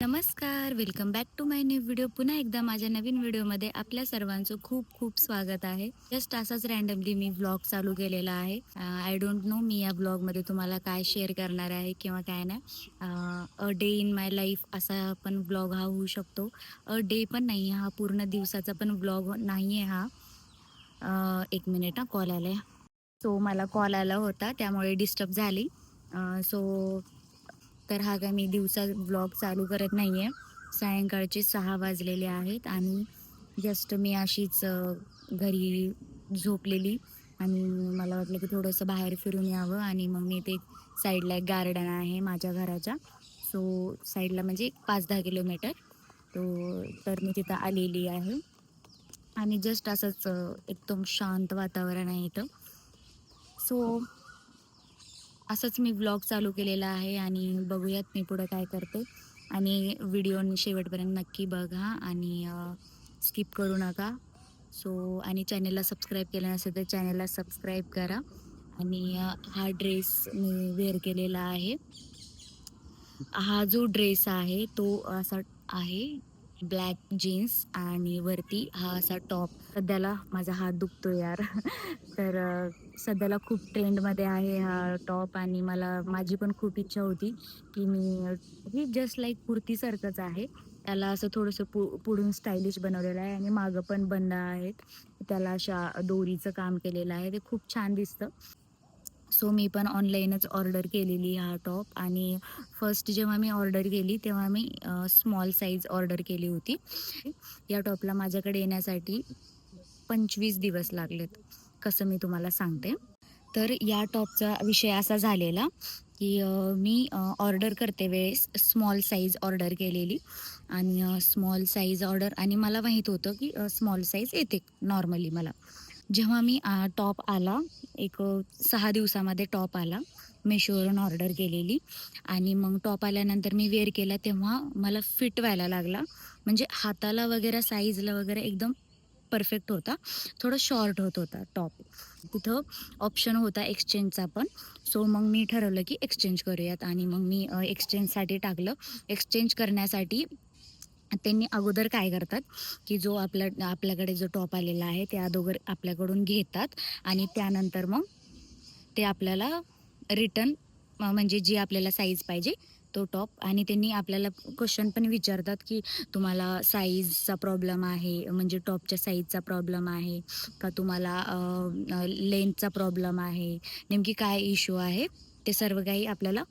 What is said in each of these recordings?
नमस्कार, welcome back to my new video. पुन्हा एकदा माझ्या नवीन व्हिडिओमध्ये आपल्या सर्वांचं खूप खूप स्वागत आहे. जस्ट असाच रँडमली मी व्लॉग चालू केलेला आहे. आय डोंट नो मी या व्लॉगमध्ये तुम्हाला काय शेअर करणार आहे किंवा काय नाही. A day in my life असा पण व्लॉग हा होऊ शकतो. अ डे पण नाही, हा पूर्ण दिवसाचा पण व्लॉग नाही आहे हा. एक मिनिट, हा कॉल आला. सो मला कॉल आला होता त्यामुळे डिस्टर्ब झाली. सो तर हा काय मी दिवसा व्लॉग चालू करत नाही आहे. सायंकाळचे 6 वाजलेले आहेत आणि जस्ट मी अशीच घरी झोपलेली आणि मला वाटलं की थोडंसं बाहेर फिरून यावं आणि मग मी ते साईडला एक गार्डन आहे माझ्या घराच्या. सो साईडला म्हणजे 5-10 किलोमीटर. तर मी तिथं आलेली आहे आणि जस्ट असंच एकदम शांत वातावरण आहे इथं. सो असंच मी व्लॉग चालू केलेला आहे आणि बघूयात मी पुढं काय करते. आणि व्हिडिओ शेवटपर्यंत नक्की बघा आणि स्किप करू नका. सो आणि चॅनलला सबस्क्राईब केलं नसेल तर चॅनलला सबस्क्राईब करा. आणि हा ड्रेस मी वेअर केलेला आहे. हा जो ड्रेस आहे तो असा आहे, ब्लॅक जीन्स आणि वरती हा असा टॉप. सध्याला माझा हात दुखतो यार. तर सध्याला खूप ट्रेंडमध्ये आहे हा टॉप आणि माझी पण खूप इच्छा होती की ही जस्ट लाईक कुर्तीसारखंच आहे. त्याला असं थोडंसं पुढून स्टायलिश बनवलेलं आहे आणि मागं पण बंद आहेत. त्याला अशा दोरीचं काम केलेलं आहे. ते खूप छान दिसतं. सो मी पण ऑनलाईनच ऑर्डर केलेली हा टॉप आणि फर्स्ट जेव्हा मी ऑर्डर केली तेव्हा मी स्मॉल साईज ऑर्डर केली होती. या टॉपला माझ्याकडे येण्यासाठी 25 दिवस लागलेत. कसं मी तुम्हाला सांगते. तर या टॉपचा विषय असा झालेला की मी ऑर्डर करते वेळेस स्मॉल साईज ऑर्डर केलेली आणि स्मॉल साईज ऑर्डर आणि मला माहीत होतं की स्मॉल साईज येते नॉर्मली मला. जेव्हा मी टॉप आला, एक 6 दिवसामध्ये टॉप आला. Meeshoवरून ऑर्डर केलेली आणि मग टॉप आल्यानंतर मी वेअर केला तेव्हा मला फिट व्हायला लागला. म्हणजे हाताला वगैरे साईजला वगैरे एकदम परफेक्ट होता. थोडं शॉर्ट होत होता टॉप. तिथं ऑप्शन होता एक्सचेंजचा पण. सो मग मी ठरवलं की एक्सचेंज करूयात आणि मग मी एक्सचेंजसाठी टाकलं. एक्सचेंज करण्यासाठी त्यांनी अगोदर काय करतात, की आपल्याकडे जो टॉप आलेला आहे ते अगोदर आपल्याकडून घेतात आणि त्यानंतर मग ते आपल्याला रिटर्न म्हणजे जी आपल्याला साईज पाहिजे तो टॉप आणि त्यांनी आपल्याला क्वेश्चन पण विचारतात, की तुम्हाला साईजचा प्रॉब्लेम आहे, म्हणजे टॉपच्या साईजचा प्रॉब्लेम आहे का तुम्हाला लेंथचा प्रॉब्लेम आहे, नेमकी काय इश्यू आहे, ते सर्व काही आपल्याला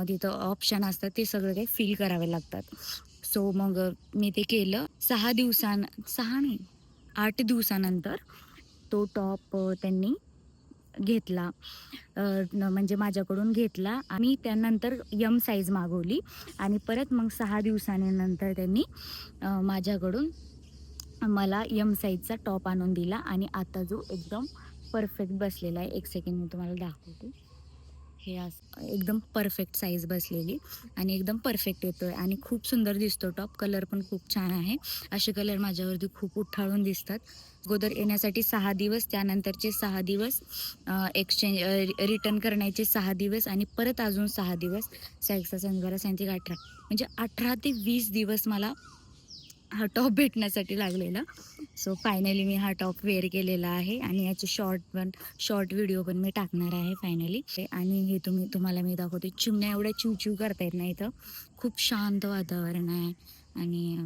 तिथं ऑप्शन असतात ते सगळं काही फिल करावे लागतात. सो मग मी ते केलं. 6 नाही, 8 दिवसानंतर तो टॉप त्यांनी घेतला. म्हणजे माझ्याकडून घेतला आणि त्यानंतर एम साईज मागवली आणि परत मग 6 दिवसानंतर त्यांनी माझ्याकडून मला एम साईजचा टॉप आणून दिला आणि आता जो एकदम परफेक्ट बसलेला आहे. एक सेकंड मी तुम्हाला दाखवते. हे असं एकदम परफेक्ट साईज बसलेली आणि एकदम परफेक्ट येतोय आणि खूप सुंदर दिसतो टॉप. कलर पण खूप छान आहे. असे कलर माझ्यावरती खूप उठाळून दिसतात. अगोदर येण्यासाठी 6 दिवस, त्यानंतरचे 6 दिवस रिटर्न करण्याचे 6 दिवस आणि परत अजून 6 दिवस. 6 12 18 म्हणजे 18 ते 20 दिवस मला हा टॉप भेटण्यासाठी लागलेला. सो फायनली मी हा टॉप वेअर केलेला आहे आणि याचे शॉर्ट व्हिडिओ पण मी टाकणार आहे फायनली. आणि हे तुम्हाला मी दाखवते. चिमण्या एवढ्या चिवचिव करतायत ना इथं. खूप शांत वातावरण आहे आणि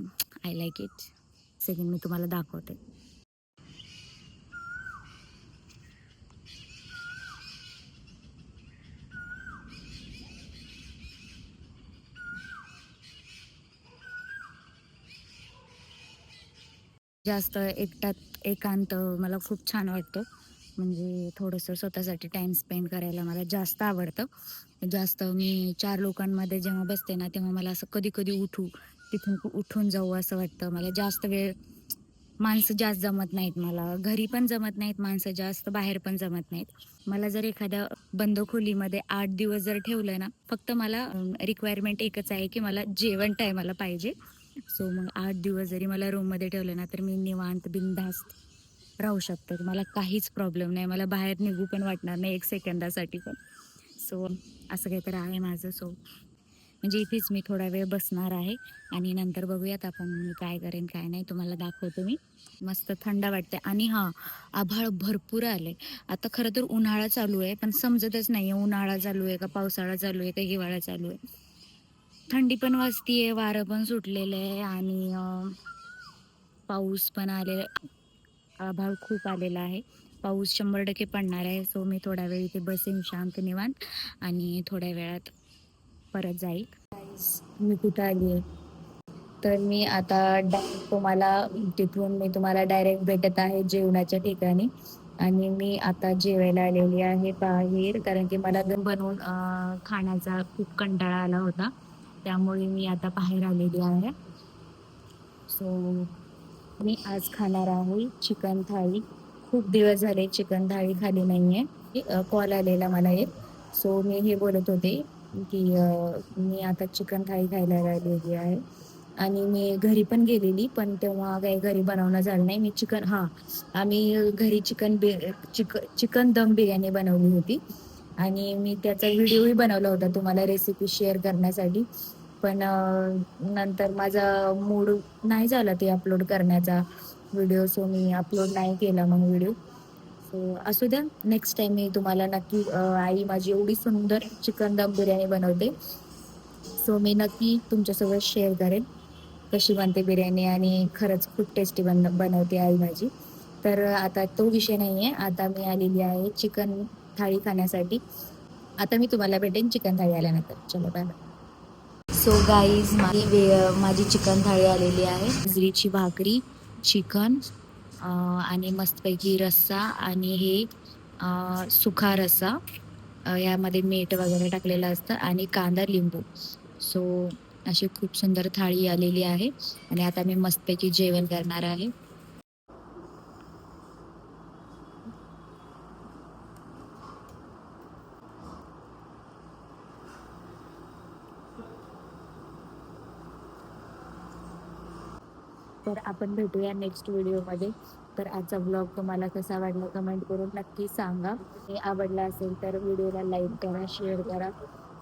आय लाईक इट. सेकंड मी तुम्हाला दाखवते. जास्त एकांत मला खूप छान वाटतं. म्हणजे थोडंसं स्वतःसाठी टाईम स्पेंड करायला मला जास्त आवडतं. जास्त मी 4 लोकांमध्ये जेव्हा बसते ना, तेव्हा मला असं कधी-कधी तिथून उठून जाऊ असं वाटतं. मला जास्त वेळ माणसं जास्त जमत नाहीत मला. घरी पण जमत नाहीत माणसं जास्त, बाहेर पण जमत नाहीत. मला जर एखाद्या बंद खोलीमध्ये 8 दिवस जर ठेवलं ना, फक्त मला रिक्वायरमेंट एकच आहे, की मला जेवण टायमाला पाहिजे. सो मग 8 दिवस जरी मला रूममध्ये ठेवलं ना, तर मी निवांत बिनधास्त राहू शकते. मला काहीच प्रॉब्लेम नाही. मला बाहेर निघू पण वाटणार नाही 1 सेकंदासाठी पण. सो असं काहीतरी आहे माझं. सो म्हणजे इथेच मी थोडा वेळ बसणार आहे आणि नंतर बघूयात आपण मी काय करेन काय नाही तुम्हाला दाखवतो मी. मस्त थंड वाटते आणि हां, आभाळ भरपूर आले. आता खरं तर उन्हाळा चालू आहे, पण समजतच नाहीये उन्हाळा चालू आहे का पावसाळा चालू आहे का हिवाळा चालू आहे. थंडी पण वाजतीये, वारं पण सुटलेलं आहे आणि पाऊस पण आलेला आभाळ खूप आलेला आहे. पाऊस 100% पडणार आहे. सो मी थोडा वेळ इथे बसेन शांत निवांत आणि थोड्या वेळात परत जाईल. मी कुठं आली आहे? तर मी आता डायरेक्ट तुम्हाला तिथून मी तुम्हाला डायरेक्ट भेटत आहे जेवणाच्या ठिकाणी आणि मी आता जेवायला आलेली आहे बाहेर कारण की मला घरी बनवून खाण्याचा खूप कंटाळा आला होता. त्यामुळे मी आता बाहेर आलेली आहे. सो मी आज खाणार आहे चिकन थाळी. खूप दिवस झाले चिकन थाळी खाल्ली नाहीये. कॉल आलेला मला एक. सो मी हे बोलत होते, की मी आता चिकन थाळी खायला आलेली आहे आणि मी घरी पण गेलेली, पण तेव्हा काही घरी बनवणं झालं नाही. मी चिकन हां, आम्ही घरी चिकन दम बिर्याणी बनवली होती आणि मी त्याचा व्हिडिओही बनवला होता तुम्हाला रेसिपी शेअर करण्यासाठी. पण नंतर माझा मूड नाही झाला ते अपलोड करण्याचा व्हिडिओ. सो मी अपलोड नाही केला मग व्हिडिओ. सो असू द्या, नेक्स्ट टाइम मी तुम्हाला नक्की आई माझी एवढी सुंदर चिकन दम बिर्याणी बनवते. सो मी नक्की तुमच्यासोबत शेअर करेन कशी बनते बिर्याणी आणि खरंच खूप टेस्टी बनवते आई माझी. तर आता तो विषय नाहीये. आता मी आलेली आहे चिकन थाळी खाण्यासाठी. आता मी तुम्हाला भेटेन चिकन थाळी आल्यानंतर. चलो बाय बाय. सो गाईज माझी चिकन थाळी आलेली आहे. बाजरीची भाकरी, चिकन आणि मस्तपैकी रस्सा आणि हे सुखा रस्सा. यामध्ये मीठ वगैरे टाकलेलं असतं आणि कांदा, लिंबू. सो अशी खूप सुंदर थाळी आलेली आहे आणि आता मी मस्तपैकी जेवण करणार आहे. तर आपण भेटूया नेक्स्ट व्हिडिओमध्ये. तर आजचा ब्लॉग तुम्हाला कसा वाटला कमेंट करून नक्की सांगा. आणि आवडला असेल तर व्हिडिओला लाईक करा, शेअर करा,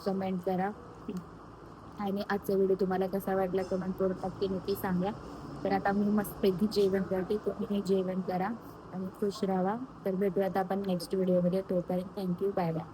कमेंट करा. आणि आजचा व्हिडिओ तुम्हाला कसा वाटला कमेंट करून नक्की नक्की सांगा. तर आता मी मस्तपैकी जेवण करते, तुम्ही जेवण करा आणि खुश राहा. तर भेटूयात आपण नेक्स्ट व्हिडिओमध्ये. तोपर्यंत थँक्यू, बाय बाय.